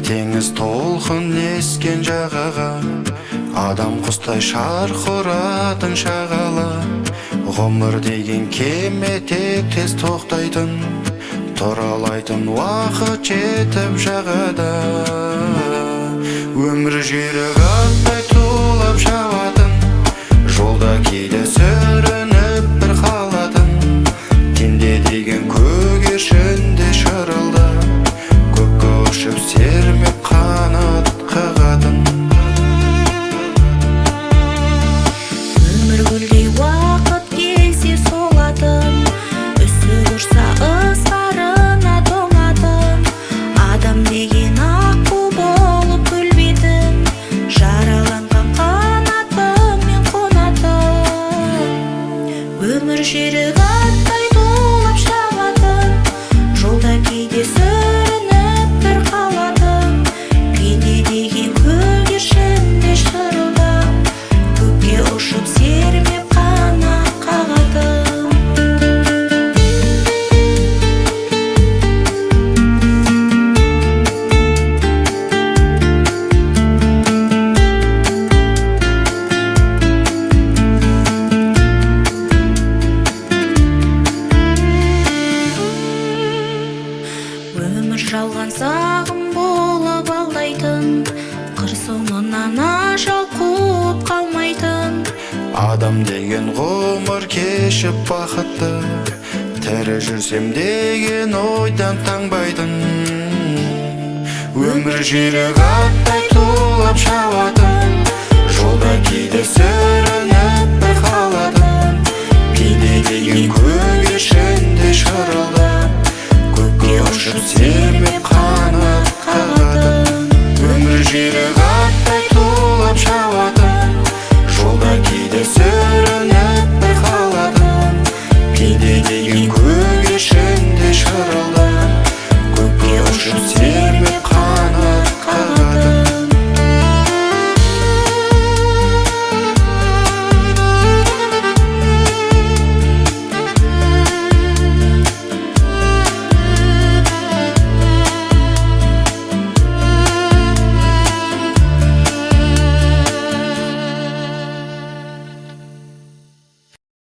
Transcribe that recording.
теңіз толқын ескен жағаға, адам құстай шарқ ұратын шағала. Ғұмыр деген кеме тек тез тоқтайтын, тұралайтын уақыт жетіп жағада. Өмір жүйрік аттай тулап шабатын, жолда кейде сүрініп бір қалатын. Теңде деген көгершінде шырылда, көкке ұшып сермеп қанат қағатын. Өмір гүлдей уақыт келсе солатын, үсік ұрса ызғарына тоңатын. Адам деген аққу болып өлбейтін, жараланған қанатымен қонатын. Өмір жүйрік аттай тулап шабатын, жолда кейде сүрініп бір қалатын. Пенде деген көгершінде шырылдап, көкке ұшып сермеп қанат қағатын. Өмір жалған сағым болып алдайтын, қыр соңынан ажал қуып қалмайтын. Адам деген ғұмыр кешіп бақытты, тірі жүрсем деген ойдан таңбайтын. Өмір жүйрік аттай тулап шабатын, жолда кейде сүрініп бір қалатын. Кейде деген көгершінде шырылда,